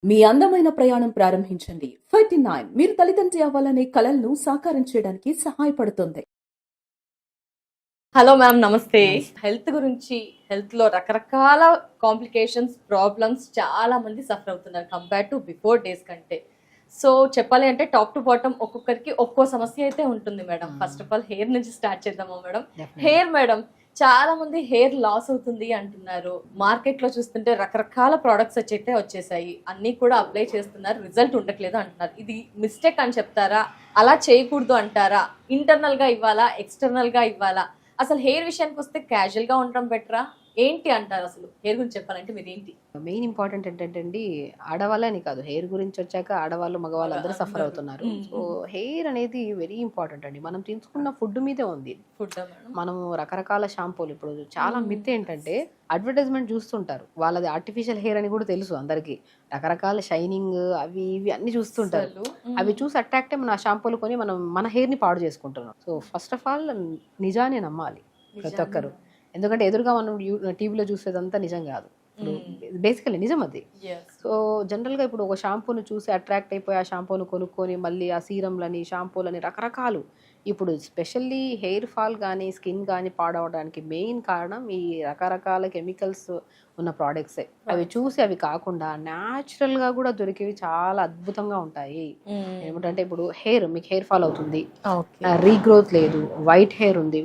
మీ అందమైన ప్రయాణం ప్రారంభించండి. 39 మీరు తల్లిదండ్రి అవ్వాలనే కలలను సాకారం చేయడానికి సహాయపడుతుంది. హలో మ్యామ్, నమస్తే. నమస్తే. హెల్త్ గురించి, హెల్త్ లో రకరకాల కాంప్లికేషన్స్, ప్రాబ్లమ్స్ చాలా మంది సఫర్ అవుతున్నారు కంపేర్ టు బిఫోర్ డేస్ కంటే. సో చెప్పాలి అంటే టాప్ టు బాటమ్ ఒక్కొక్కరికి ఒక్కో సమస్య అయితే ఉంటుంది madam. First of all hair నుంచి స్టార్ట్ చేద్దామా మేడం? హెయిర్ మేడం, చాలా మంది హెయిర్ లాస్ అవుతుంది అంటున్నారు. మార్కెట్ లో చూస్తుంటే రకరకాల ప్రోడక్ట్స్ అయితే వచ్చేసాయి, అన్ని కూడా అప్లై చేస్తున్నారు, రిజల్ట్ ఉండట్లేదు అంటున్నారు. ఇది మిస్టేక్ అని చెప్తారా? అలా చేయకూడదు అంటారా? ఇంటర్నల్ గా ఇవ్వాలా, ఎక్స్టర్నల్ గా ఇవ్వాలా? అసలు హెయిర్ విషయానికి వస్తే క్యాజువల్ గా ఉండడం బెటరా? ఏంటి అంటారు? అసలు హెయిర్ గురించి చెప్పాలంటే మీరు ఏంటి? మెయిన్ ఇంపార్టెంట్ ఏంటంటే అండి, ఆడవాళ్ళని కాదు, హెయిర్ గురించి వచ్చాక ఆడవాళ్ళు మగవాళ్ళు అందరూ సఫర్ అవుతున్నారు. సో హెయిర్ అనేది వెరీ ఇంపార్టెంట్ అండి. మనం తీసుకున్న ఫుడ్ మీదే ఉంది. Food madam. మనము రకరకాల షాంపూలు, ఇప్పుడు చాలా మిత్ ఏంటంటే అడ్వర్టైజ్మెంట్ చూస్తుంటారు, వాళ్ళది ఆర్టిఫిషియల్ హెయిర్ అని కూడా తెలుసు అందరికి. రకరకాల షైనింగ్ అవి ఇవి అన్ని చూస్తుంటారు. అవి చూసి అట్రాక్ట్ అయ్యి మన షాంపూలు కొని మనం మన హెయిర్ ని పాడు చేసుకుంటున్నాం. సో ఫస్ట్ ఆఫ్ ఆల్ నిజాన్ని నమ్మాలి ప్రతి ఒక్కరు. ఎందుకంటే ఎదురుగా మనం టీవీలో చూసేదంతా నిజం కాదు. బేసికలీ నిజం అది. సో జనరల్గా ఇప్పుడు ఒక షాంపూను చూసి అట్రాక్ట్ అయిపోయి ఆ షాంపూను కొనుక్కొని మళ్ళీ ఆ సీరంలని, షాంపూలని రకరకాలు. ఇప్పుడు స్పెషల్లీ హెయిర్ ఫాల్ కానీ స్కిన్ కానీ పాడవడానికి మెయిన్ కారణం ఈ రకరకాల కెమికల్స్ ఉన్న ప్రోడక్ట్సే. అవి చూసి అవి కాకుండా న్యాచురల్గా కూడా దొరికేవి చాలా అద్భుతంగా ఉంటాయి. ఏమిటంటే ఇప్పుడు మీకు హెయిర్ ఫాల్ అవుతుంది, రీగ్రోత్ లేదు, వైట్ హెయిర్ ఉంది,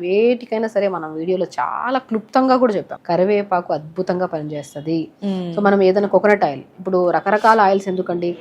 వేటికైనా సరే మనం వీడియోలో చాలా క్లుప్తంగా కూడా చెప్పాం. కరివేపాకు అద్భుతంగా పనిచేస్తుంది. సో మనం ఏదైనా కోకోనట్ ఆయిల్, ఇప్పుడు రకరకాల ఆయిల్స్ ఎందుకండి,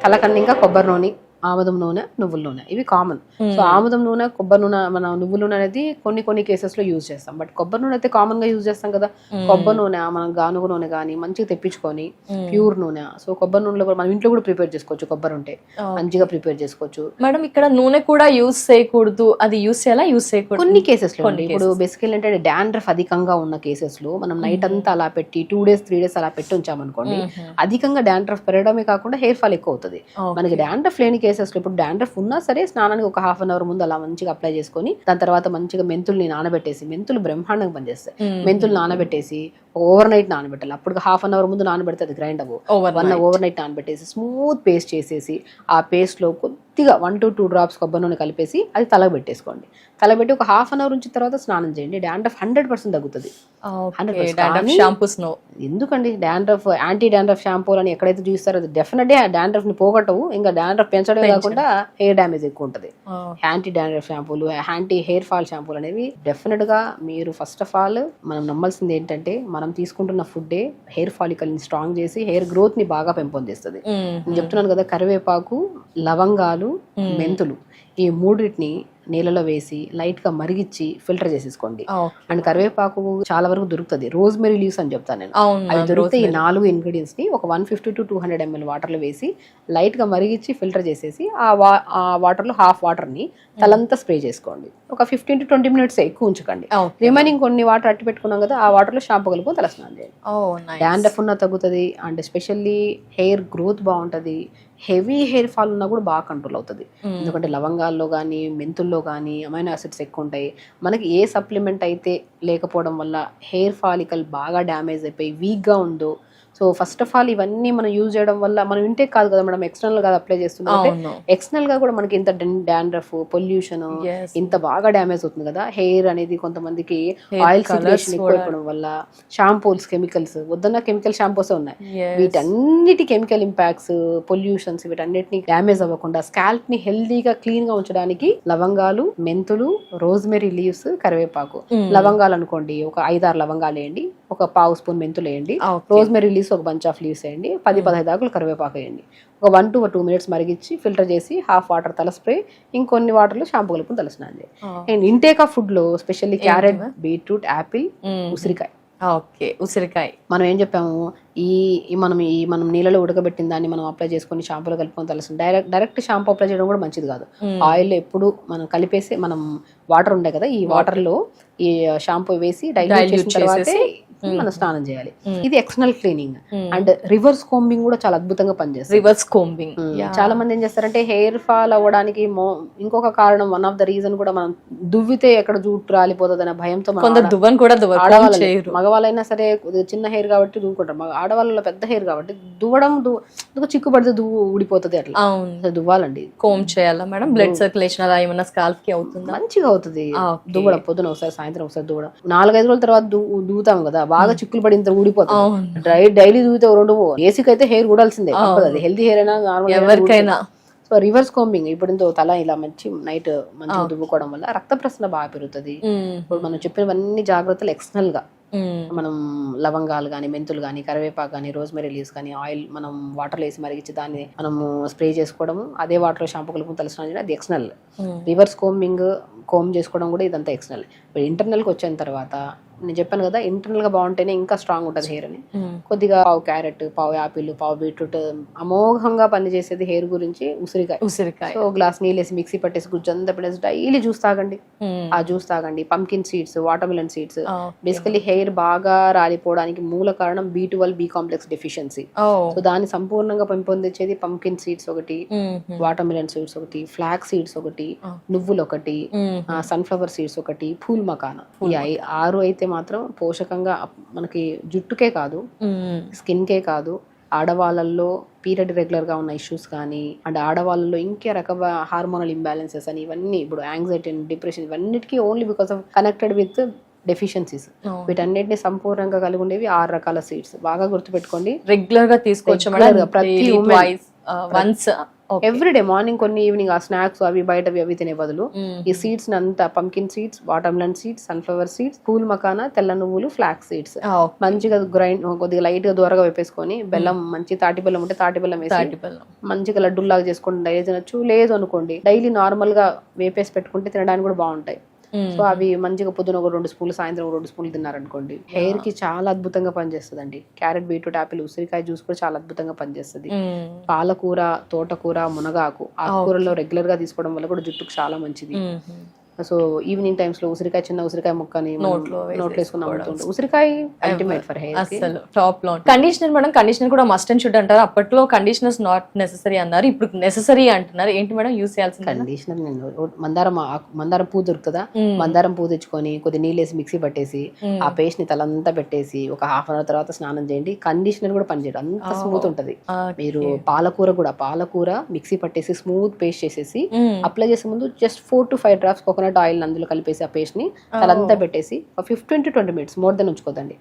తలకన్నా ఇంకా కొబ్బరి నూనె, ఆముదం నూనె, నువ్వుల నూనె, ఇవి కామన్. సో ఆముదం నూనె, కొబ్బరి నూనె, మన నువ్వుల నూనె అనేది కొన్ని కేసెస్ లో యూజ్ చేస్తాం. బట్ కొబ్బరి నూనె అయితే కామన్ గా యూజ్ చేస్తాం కదా. కొబ్బరి నూనె మనం గానుగ నూనె కానీ మంచిగా తెప్పించుకొని ప్యూర్ నూనె. సో కొబ్బరి నూనెలో కూడా మనం ఇంట్లో కూడా ప్రిపేర్ చేసుకోవచ్చు. కొబ్బరి ఉంటే మంచిగా ప్రిపేర్ చేసుకోవచ్చు. మేడం ఇక్కడ నూనె కూడా యూజ్ చేయకూడదు, అది యూజ్ చేయాలా, యూజ్ చేయకూడదు? కొన్ని కేసెస్ లో ఇప్పుడు బేసికల్ ఏంటంటే డాండ్రఫ్ అధికంగా ఉన్న కేసెస్ లో మనం నైట్ అంతా అలా పెట్టి 2 days 3 days అలా పెట్టి ఉంచామనుకోండి, అధికంగా డాండ్రఫ్ పెరగడమే కాకుండా హెయిర్ ఫాల్ ఎక్కువ అవుతుంది. మనకి డాండ్రఫ్ లేని కేసెస్ లో, ఇప్పుడు డాండ్రఫ్ ఉన్నా సరే స్నానానికి ఒక 1/2 hour ముందు అలా మంచిగా అప్లై చేసుకొని దాని తర్వాత మంచిగా మెంతుల్ని నానబెట్టేసి, మెంతులు బ్రహ్మాండంగా పనిచేస్తాయి. మెంతులు నానబెట్టేసి ఓవర్ నైట్ నానబెట్టాలి. అప్పుడు 1/2 hour ముందు నానబెడితే అది గ్రైండ్ అవ్వు. ఓవర్ నైట్ నానబెట్టేసి స్మూత్ పేస్ట్ చేసేసి ఆ పేస్ట్ లో కొద్దిగా 1 to 2 drops కొబ్బరి నూనె కలిపేసి అది తలకు పెట్టేసుకోండి. తలబెట్టి ఒక 1/2 hour నుంచి తర్వాత స్నానం చేయండి. డాండ్రఫ్ 100% తగ్గుతుంది. 100%. ఎందుకండి డాండ్రఫ్, యాంటీ డాండ్రఫ్ షాంపూలు అని ఎక్కడైతే చూస్తారో అది డెఫినెట్లీ డాండ్రఫ్ ని పోగొట్టవు, ఇంకా డాండ్రఫ్ పెంచడమే కాకుండా హెయిర్ డ్యామేజ్ ఎక్కువ ఉంటుంది. యాంటీ డాండ్రఫ్ షాంపూలు, యాంటీ హెయిర్ ఫాల్ షాంపూలు అనేవి డెఫినెట్ గా మీరు ఫస్ట్ ఆఫ్ ఆల్ మనం నమ్మాల్సింది ఏంటంటే, మనం తీసుకుంటున్న ఫుడ్డే హెయిర్ ఫాలికల్ ని స్ట్రాంగ్ చేసి హెయిర్ గ్రోత్ ని బాగా పెంపొందిస్తుంది. నేను చెప్తున్నాను కదా, కరివేపాకు, లవంగాలు, మెంతులు, ఈ మూడింటిని నీళ్ళలో వేసి లైట్ గా మరిగించి ఫిల్టర్ చేసేసుకోండి. అండ్ కరివేపాకు చాలా వరకు దొరుకుతుంది. రోజ్మెరీ లీవ్స్ అని చెప్తాను నేను, అవి దొరికితే ఈ 4 ingredients ని ఒక 150 to 200 ml వాటర్ లో వేసి లైట్ గా మరిగించి ఫిల్టర్ చేసేసి ఆ వాటర్ లో హాఫ్ వాటర్ ని తలంతా స్ప్రే చేసుకోండి. ఒక 15 to 20 minutes ఎక్కువ ఉంచకండి. రిమైనింగ్ కొన్ని వాటర్ అట్టి పెట్టుకున్నాం కదా, ఆ వాటర్ లో షాంపూ కలుపుకొని తలస్నానం చేయండి. డాండ్రఫ్ ఉన్న తగ్గుతుంది. అండ్ స్పెషల్లీ హెయిర్ గ్రోత్ బాగుంటది. హెవీ హెయిర్ ఫాల్ ఉన్నా కూడా బాగా కంట్రోల్ అవుతుంది. ఎందుకంటే లవంగాల్లో కానీ మెంతుల్లో కానీ అమైనో యాసిడ్స్ ఎక్కువ ఉంటాయి. మనకి ఏ సప్లిమెంట్ అయితే లేకపోవడం వల్ల హెయిర్ ఫాలికల్ బాగా డ్యామేజ్ అయిపోయి వీక్గా ఉందో, సో ఫస్ట్ ఆఫ్ ఆల్ ఇవన్నీ మనం యూజ్ చేయడం వల్ల మనం ఇంటే కాదు కదా మేడం, ఎక్స్టర్నల్ గా అప్లై చేస్తున్నాం. ఎక్స్టర్నల్ గా కూడా మనకి ఇంత డాండ్రఫ్, పొల్యూషన్ ఇంత బాగా డ్యామేజ్ అవుతుంది కదా హెయిర్ అనేది. కొంతమందికి ఆయిల్ సిగ్రేషన్ ఎక్కువ అయిపోవడం వల్ల, షాంపూస్ కెమికల్స్, వద్దన్న కెమికల్ షాంపూస్ ఉన్నాయి, వీటన్నిటి కెమికల్ ఇంపాక్ట్స్, పొల్యూషన్స్, వీటన్నిటిని డ్యామేజ్ అవ్వకుండా స్కాల్ప్ ని హెల్దీగా క్లీన్ గా ఉంచడానికి లవంగాలు, మెంతులు, రోజ్మెరీ లీవ్స్, కరివేపాకు. లవంగాలు అనుకోండి ఒక 5-6 లవంగాలు వేయండి, ఒక 1/2 spoon మెంతులు వేయండి, రోజ్మెరీ లీవ్స్ ఒక బంచ్ ఆఫ్ లీవ్స్ వేయండి, 10-15 ఆకులు కరివేపాకు వేయండి. ఒక 1 to 2 minutes మరిగించి ఫిల్టర్ చేసి హాఫ్ వాటర్ తల స్ప్రే, ఇంకొన్ని వాటర్లో షాంపూ కలుపుకొని తలస్నానం చేయండి. అండ్ ఇంటేక్ ఆఫ్ ఫుడ్ లో స్పెషల్లీ క్యారెట్, బీట్రూట్, యాపిల్, ఉసిరికాయ. ఉసిరికాయ మనం ఏం చెప్పాము, మనం నీళ్ళలో ఉడకబెట్టిన దాన్ని మనం అప్లై చేసుకొని షాంపూలో కలుపుకొని తలసం. డైరెక్ట్ షాంపూ అప్లై చేయడం కూడా మంచిది కాదు. ఆయిల్ ఎప్పుడు మనం కలిపేసి, మనం వాటర్ ఉండే కదా, ఈ వాటర్ లో ఈ షాంపూ వేసి డైల్యూట్ చేసిన తర్వాత మనం స్నానం చేయాలి. ఇది external cleaning. And reverse combing కూడా చాలా అద్భుతంగా పనిచేస్తుంది. రివర్స్ కోంబింగ్ చాలా మంది ఏం చేస్తారంటే హెయిర్ ఫాల్ అవ్వడానికి ఇంకొక కారణం, వన్ ఆఫ్ ద రీజన్ కూడా మనం దువ్వితే ఎక్కడ జుట్టు రాలిపోతుంది అనే భయంతో కొందరు దువ్వని కూడా ఆడవాళ్ళు, మగవాళ్ళైనా సరే చిన్న హెయిర్ కాబట్టి దువ్వుకుంటారు, ఆడవాళ్ళలో పెద్ద హెయిర్ కాబట్టి దువ్వడం చిక్కు పడితే దువ్వు ఊడిపోతుంది, అట్లా దువ్వాలండి. కోమ్ చేయాలా మేడం? బ్లడ్ సర్క్యులేషన్ అలా ఏమన్నా స్కాల్ప్ కి అవుతుందా? మంచిగా అవుతుంది దువ్వడం. పొద్దున ఒకసారి, సాయంత్రం ఒకసారి దువ్వడం. 4-5 రోజుల తర్వాత దువ్వుతాం కదా, బాగా చిక్కులు పడిన ఊడిపోతుంది. డైలీ దువ్వుతే 2 ఏసీకి అయితే హెయిర్ ఊడాల్సిందే, అది హెల్తీ హెయిర్ అయినా నార్మల్ ఎవరికైనా. సో రివర్స్ కోంబింగ్ ఇప్పుడు తల ఇలా నైట్ మంచిగా దువ్వుకోవడం వల్ల రక్త ప్రసరణ బాగా పెరుగుతుంది. ఇప్పుడు మనం చెప్పినవన్నీ జాగ్రత్తలు ఎక్స్టర్నల్ గా మనం లవంగాలు కానీ, మెంతులు కానీ, కరివేపాకు కానీ, రోజ్మెరీ లీవ్స్ కానీ, ఆయిల్ మనం వాటర్లో వేసి మరిగించి దాన్ని మనం స్ప్రే చేసుకోవడము, అదే వాటర్లో షాంపూ కలుపుకొని తలస్నానం చేయడం, అది ఎక్స్టర్నల్. రివర్స్ కోమ్ చేసుకోవడం కూడా ఇదంతా ఎక్స్టర్నల్. ఇప్పుడు ఇంటర్నల్కి వచ్చిన తర్వాత నేను చెప్పాను కదా, ఇంటర్నల్ గా బాగుంటేనే ఇంకా స్ట్రాంగ్ ఉంటుంది హెయిర్ అని. కొద్దిగా పావు క్యారెట్, పావు యాపిల్, పావు బీట్రూట్ అమోఘంగా పనిచేసేది హెయిర్ గురించి ఉసిరికాయ. సో గ్లాస్ నీళ్ళు వేసి మిక్సీ పట్టేసి గుజ్జంతా పెట్టేసి డైలీ జ్యూస్ తాగండి. ఆ జ్యూస్ తాగండి. Pumpkin seeds, water melon seeds. Basically hair బాగా రాలిపోవడానికి మూల కారణం B12 B complex deficiency. So దాన్ని సంపూర్ణంగా పెంపొందించేది పంకిన్ సీడ్స్ ఒకటి, వాటర్ మిలన్ సీడ్స్ ఒకటి, ఫ్లాక్ సీడ్స్ ఒకటి, నువ్వులు ఒకటి, సన్ఫ్లవర్ సీడ్స్ ఒకటి, పూల్ మకానా. ఈ 6 అయితే మాత్రం పోషకంగా మనకి జుట్టుకే కాదు, స్కిన్ కే కాదు, ఆడవాళ్ళల్లో పీరియడ్ రెగ్యులర్ గా ఉన్న ఇష్యూస్ కానీ, అండ్ ఆడవాళ్ళలో ఇంకే రకమైన హార్మోనల్ ఇంబ్యాలెన్సెస్ అని, ఇవన్నీ ఇప్పుడు యాంగ్జైటీ, డిప్రెషన్, ఇవన్నిటికీ only because of connected with deficiencies. వీటన్నిటిని సంపూర్ణంగా కలిగి ఉండేవి 6 రకాల సీడ్స్. బాగా గుర్తుపెట్టుకోండి, రెగ్యులర్ గా తీసుకోవచ్చు ప్రతి ఎవ్రీడే మార్నింగ్ కొన్ని, ఈవినింగ్ ఆ స్నాక్స్ అవి తినే బదులు ఈ సీడ్స్ అంతా pumpkin seeds, water melon seeds, sunflower seeds, pool makhana, తెల్ల నువ్వులు, ఫ్లాక్ సీడ్స్ మంచిగా గ్రైండ్, కొద్దిగా లైట్ గా దూరగా వేపేసుకొని, బెల్లం మంచి తాటి బెల్లం ఉంటే తాటి బెల్లం వేసి మంచిగా లడ్డూలాగా చేసుకుని డైలీ తినొచ్చు. లేదు అనుకోండి డైలీ నార్మల్ గా వేపేసి పెట్టుకుంటే తినడానికి కూడా బాగుంటాయి. సో అవి మంచిగా పొద్దున ఒక 2 స్పూన్లు, సాయంత్రం 2 స్పూన్లు తిన్నారనుకోండి, హెయిర్ కి చాలా అద్భుతంగా పనిచేస్తుంది అండి. క్యారెట్, బీట్రూట్, యాపిల్, ఉసిరికాయ జ్యూస్ కూడా చాలా అద్భుతంగా పనిచేస్తుంది. పాలకూర, తోటకూర, మునగాకు, ఆకుకూరలో రెగ్యులర్ గా తీసుకోవడం వల్ల కూడా జుట్టుకు చాలా మంచిది. సో ఈవినింగ్ టైమ్స్ లో ఉసిరికాయ, చిన్న ఉసిరికాయ ముక్కని నోట్లో వేసుకుని అమ్ముతుంటారు. ఉసిరికాయ అల్టిమేట్ ఫర్ హెయిర్. అసలు టాప్ లో. కండిషనర్ మేడం, కండిషనర్ కూడా మస్ట్ అండ్ షుడ్ అంటారు. అప్పట్లో కండిషనర్స్ నాట్ నెసెసరీ అన్నారు, ఇప్పుడు నెసెసరీ అంటున్నారు. ఏంటి మేడం యూస్ చేయాల్సింది? కండిషనర్ మందారం పువ్వు దొరుకుతుందా, మందారం పువ్వు తెచ్చుకొని కొద్ది నీళ్ళు వేసి మిక్సీ పట్టేసి ఆ పేస్ట్ ని తలంతా పెట్టేసి ఒక హాఫ్ అన్ అవర్ తర్వాత స్నానం చేయండి. కండిషనర్ కూడా పనిచేయడం అంత స్మూత్ ఉంటది. మీరు పాలకూర మిక్సీ పట్టేసి స్మూత్ పేస్ట్ చేసేసి అప్లై చేసే ముందు just 4 to 5 drops coconut oil అందులో కలిపేసి ఆ పేస్ట్ ని తలంతా పెట్టేసి 15 to 20 minutes, మోర్ దెన్ ఉంచుకోదండి.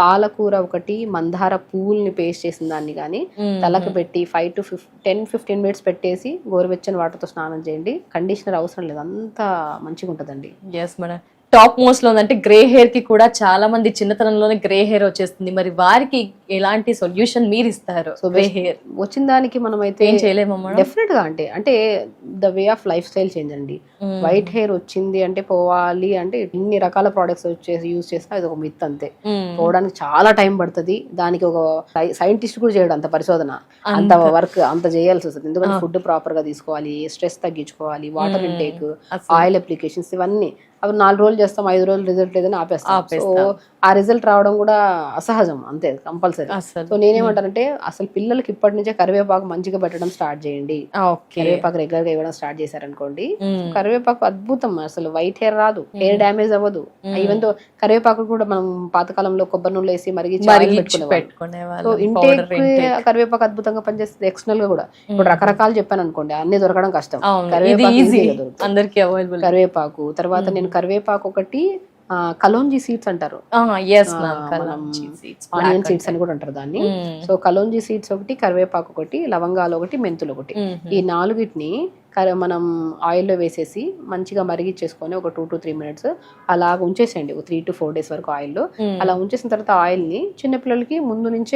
పాలకూర ఒకటి, మందార పూల్ని పేస్ట్ చేసిన దాన్ని కానీ తలకు పెట్టి 5 to 10-15 minutes పెట్టేసి గోరువెచ్చని వాటర్తో స్నానం చేయండి. కండిషనర్ అవసరం లేదు, అంత మంచిగా ఉంటదండి. Yes madam. టాప్ మోస్ట్ లో అంటే గ్రే హెయిర్ కి కూడా చాలా మంది చిన్నతనంలోనే గ్రే హెయిర్ వచ్చేస్తుంది. మరి వారికి ఎలాంటి సొల్యూషన్ మీరు ఇస్తారు? సో గ్రే హెయిర్ వచ్చిన దానికి మనం అయితే ఏం చేయలేము డెఫినెట్ గా. అంటే the way of life style change అండి. వైట్ హెయిర్ వచ్చింది అంటే పోవాలి అంటే ఇన్ని రకాల ప్రొడక్ట్స్ వచ్చేసి యూజ్ చేసినా అది ఒక మిత్ అంతే. పోవడానికి చాలా టైం పడుతుంది. దానికి ఒక సైంటిస్ట్ కూడా చేయడం అంత పరిశోధన, అంత వర్క్ అంత చేయాల్సి వస్తుంది. ఎందుకంటే ఫుడ్ ప్రాపర్ గా తీసుకోవాలి, స్ట్రెస్ తగ్గించుకోవాలి, వాటర్ ఇంటేక్, ఆయిల్ అప్లికేషన్స్, ఇవన్నీ. అవి 4 రోజులు చేస్తాం, 5 రోజులు రిజల్ట్ లేదని ఆపేస్తాం. సో ఆ రిజల్ట్ రావడం కూడా అసహజం, అంతే, కంపల్సరీ. సో నేనేమంటానంటే అసలు పిల్లలకి ఇప్పటి నుంచే కరివేపాకు మంచిగా పెట్టడం స్టార్ట్ చేయండి. కరివేపాకు రెగ్యులర్ గా ఇవ్వడం స్టార్ట్ చేశారనుకోండి, కరివేపాకు అద్భుతం. అసలు వైట్ హెయిర్ రాదు, హెయిర్ డ్యామేజ్ అవ్వదు. ఈవెన్ తో కరివేపాకు కూడా మనం పాతకాలంలో కొబ్బరి నూనె వేసి మరిగించి పెట్టుకునేవాళ్ళం. సో ఇంటేక్ కరివేపాకు అద్భుతంగా పనిచేస్తుంది. ఎక్స్టర్నల్ గా కూడా ఇప్పుడు రకరకాలు చెప్పాను అనుకోండి, అన్ని దొరకడం కష్టం. కరివేపాకు తర్వాత నేను కరివేపాకు ఒకటి, కలోంజీ సీడ్స్ అంటారు, ఆనియన్ సీడ్స్ అని కూడా అంటారు దాన్ని. సో కలోంజీ సీడ్స్ ఒకటి, కరివేపాకు ఒకటి, లవంగాలు ఒకటి, మెంతులు ఒకటి, ఈ 4టిని మనం ఆయిల్లో వేసేసి మంచిగా మరిగిచ్చేసుకొని ఒక 2 to 3 minutes అలా ఉంచేసేయండి, 3 to 4 days వరకు ఆయిల్లో. అలా ఉంచేసిన తర్వాత ఆయిల్ ని చిన్నపిల్లలకి ముందు నుంచే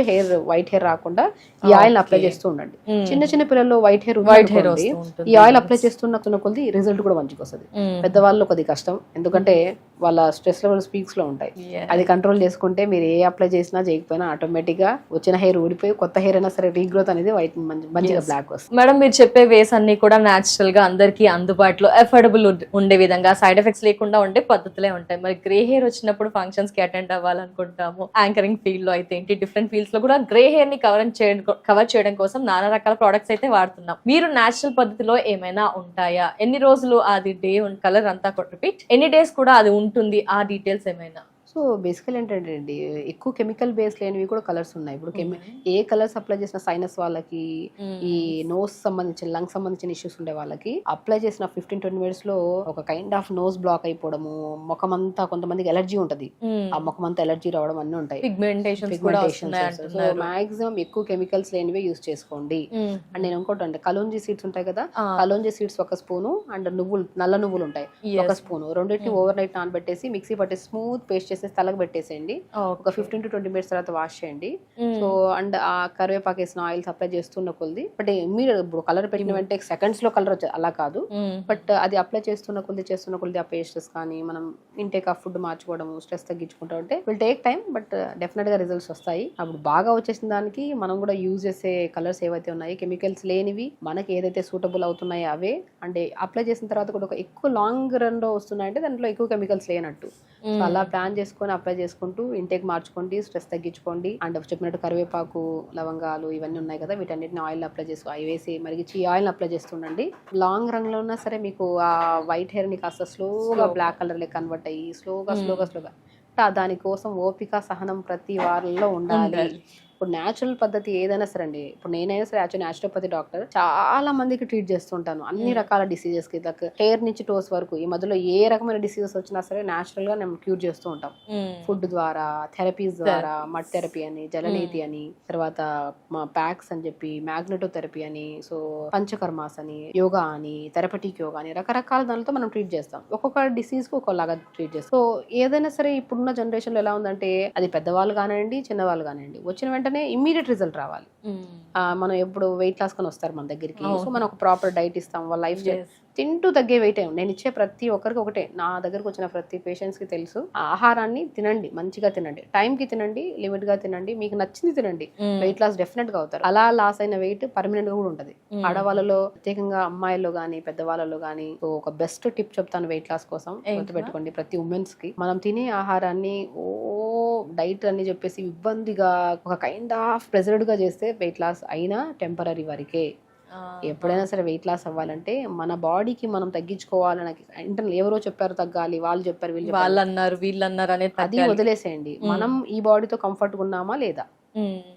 వైట్ హెయిర్ రాకుండా ఈ ఆయిల్ అప్లై చేస్తూ ఉండండి. చిన్న పిల్లల్లో వైట్ హెయిర్ ఈ ఆయిల్ అప్లై చేస్తున్న కొద్ది రిజల్ట్ కూడా మంచిగా వస్తుంది. పెద్దవాళ్ళు కొద్ది కష్టం, ఎందుకంటే వాళ్ళ స్ట్రెస్ లెవెల్స్ పీక్స్ లో ఉంటాయి. అది కంట్రోల్ చేసుకుంటే మీరు ఏ అప్లై చేసినా చేయకపోయినా ఆటోమేటిక్ గా వచ్చిన హెయిర్ ఊడిపోయి కొత్త హెయిర్ అయినా సరే రీగ్రోత్ అనేది వైట్ మంచిగా బ్లాక్ వస్తుంది. మేడం మీరు చెప్పే వేస్ అన్ని కూడా న్యాచురల్ గా అందరికి అందుబాటులో అఫోర్డబుల్ ఉండే విధంగా సైడ్ ఎఫెక్ట్స్ లేకుండా ఉండే పద్ధతులే ఉంటాయి. మరి గ్రే హెయిర్ వచ్చినప్పుడు ఫంక్షన్స్ కి అటెండ్ అవ్వాలనుకుంటాము, యాంకరింగ్ ఫీల్డ్ లో అయితే ఏంటి, డిఫరెంట్ ఫీల్డ్స్ లో కూడా గ్రే హెయిర్ ని కవర్ చేయడం కోసం నానా రకాల ప్రొడక్ట్స్ అయితే వాడుతున్నాం. మీరు న్యాచురల్ పద్ధతిలో ఏమైనా ఉంటాయా, ఎన్ని రోజులు అది డే కలర్ అంతా రిపీట్, ఎన్ని డేస్ కూడా అది ఉంటుంది, ఆ డీటెయిల్స్ ఏమైనా? సో బేసికల్ ఏంటంటే అండి, ఎక్కువ కెమికల్ బేస్ లేనివి కూడా కలర్స్ ఉన్నాయి. ఇప్పుడు ఏ కలర్స్ అప్లై చేసిన సైనస్ వాళ్ళకి, ఈ నోస్ సంబంధించిన లంగ్స్ సంబంధించిన ఇష్యూస్ ఉండే వాళ్ళకి అప్లై చేసిన 15-20 మినిట్స్ లో ఒక కైండ్ ఆఫ్ నోస్ బ్లాక్ అయిపోవడము, ముఖం అంతా, కొంతమందికి ఎలర్జీ ఉంటది, ఆ ముఖం అంతా ఎలర్జీ రావడం అన్ని ఉంటాయి. సో మాక్సిమం ఎక్కువ కెమికల్స్ లేనివే యూస్ చేసుకోండి. అండ్ నేను ఇంకోటి అంటే కలోంజీ సీడ్స్ ఉంటాయి కదా, కలోంజీ సీడ్స్ ఒక స్పూను, అండ్ నువ్వులు, నల్ల నువ్వులు ఉంటాయి ఒక స్పూను, రెండింటిని ఓవర్ నైట్ నానబెట్టేసి మిక్సీ పట్టి స్మూత్ పేస్ట్ చేసి తలకు పెట్టేసేయండి. ఒక 15-20 మినిట్స్ తర్వాత వాష్ చేయండి. సో అండ్ ఆ కరివేపాకు వేసిన ఆయిల్స్ అప్లై చేస్తున్న కొద్ది, బట్ మీరు ఇప్పుడు కలర్ పెట్టిన వెంటనే సెకండ్స్ లో కలర్ వచ్చేది అలా కాదు, బట్ అది అప్లై చేస్తున్న కొద్ది ఆ పేస్టెస్ కానీ మనం ఇంటేక్ ఆఫ్ ఫుడ్ మార్చుకోవడం, స్ట్రెస్ తగ్గించుకుంటా ఉంటే will take time, but definite గా రిజల్ట్స్ వస్తాయి. అప్పుడు బాగా వచ్చేసిన దానికి మనం కూడా యూజ్ చేసే కలర్స్ ఏవైతే ఉన్నాయి, కెమికల్స్ లేనివి, మనకి ఏదైతే సూటబుల్ అవుతున్నాయో అవే, అంటే అప్లై చేసిన తర్వాత కూడా ఒక ఎక్కువ లాంగ్ రన్ లో వస్తున్నాయంటే దాంట్లో ఎక్కువ కెమికల్స్ లేనట్టు. సో అలా ప్లాన్ చేసుకొని అప్లై చేసుకుంటూ ఇంటేక్ మార్చుకోండి, స్ట్రెస్ తగ్గించుకోండి. అండ్ చెప్పినట్టు కరివేపాకు, లవంగాలు ఇవన్నీ ఉన్నాయి కదా, వీటన్నిటిని ఆయిల్ అప్లై చేసుకో, అవి వేసి మరిగించి ఈ ఆయిల్ అప్లై చేస్తుండండి. లాంగ్ రన్ లో ఉన్నా సరే మీకు ఆ వైట్ హెయిర్ ని కాస్త స్లోగా బ్లాక్ కలర్ లో కన్వర్ట్ అయ్యి స్లోగా దానికోసం ఓపిక, సహనం ప్రతి వారంలో ఉండాలి. ఇప్పుడు న్యాచురల్ పద్ధతి ఏదైనా సరే అండి, ఇప్పుడు నేనైనా సరే యాక్చువల్ న్యాచురోపతి డాక్టర్, చాలా మందికి ట్రీట్ చేస్తుంటాను అన్ని రకాల డిసీజెస్ కి, లైక్ హెయిర్ నుంచి టోస్ వరకు. ఈ మధ్యలో ఏ రకమైన డిసీజెస్ వచ్చినా సరే న్యాచురల్ గా మేము క్యూర్ చేస్తూ ఉంటాం. ఫుడ్ ద్వారా, థెరపీస్ ద్వారా, మడ్ థెరపీ అని, జలనీతి అని, తర్వాత ప్యాక్స్ అని చెప్పి, మ్యాగ్నెటో థెరపీ అని, సో పంచకర్మాస్ అని, యోగా అని, థెరపటిక్ యోగా అని, రకరకాల దానితో మనం ట్రీట్ చేస్తాం. ఒక్కొక్క డిసీజ్ కు ఒక్కొక్కలాగా ట్రీట్ చేస్తాం. సో ఏదైనా సరే ఇప్పుడున్న జనరేషన్ లో ఎలా ఉందంటే, అది పెద్దవాళ్ళు కానివ్వండి, చిన్నవాళ్ళు కానివ్వండి, వచ్చిన వెంటనే ఇమ్మీడియట్ రిజల్ట్ రావాలి. మనం ఎప్పుడు వెయిట్ లాస్ కొని వస్తారు మన దగ్గరికి, సో మనం ఒక ప్రాపర్ డైట్ ఇస్తాం, వాళ్ళ లైఫ్ తింటూ తగ్గే వెయిట్ ఏం. నేను ఇచ్చే ప్రతి ఒక్కరికి ఒకటే, నా దగ్గరకు వచ్చిన ప్రతి పేషెంట్స్ కి తెలుసు, ఆహారాన్ని తినండి, మంచిగా తినండి, టైం కి తినండి, లిమిట్ గా తినండి, మీకు నచ్చింది తినండి, వెయిట్ లాస్ డెఫినెట్ గా అవుతారు. అలా లాస్ అయిన వెయిట్ పర్మనెంట్ గా కూడా ఉంటది. ఆడవాళ్ళలో ప్రత్యేకంగా, అమ్మాయిల్లో గానీ పెద్దవాళ్ళలో గానీ ఒక బెస్ట్ టిప్ చెప్తాను వెయిట్ లాస్ కోసం, గుర్తుపెట్టుకోండి. ప్రతి ఉమెన్స్ కి మనం తినే ఆహారాన్ని డైట్ అని చెప్పేసి ఇబ్బందిగా ఒక కైండ్ ఆఫ్ ప్రెజర్డ్ గా చేస్తే వెయిట్ లాస్ అయినా టెంపరీ వరకే. ఎప్పుడైనా సరే వెయిట్ లాస్ అవ్వాలంటే మన బాడీకి మనం తగ్గించుకోవాలని, ఇంటర్నల్ ఎవరో చెప్పారు తగ్గాలి, వాళ్ళు చెప్పారు, వీళ్ళు అన్నారు అనేది అది వదిలేసేయండి. మనం ఈ బాడీతో కంఫర్ట్ గా ఉన్నామా లేదా,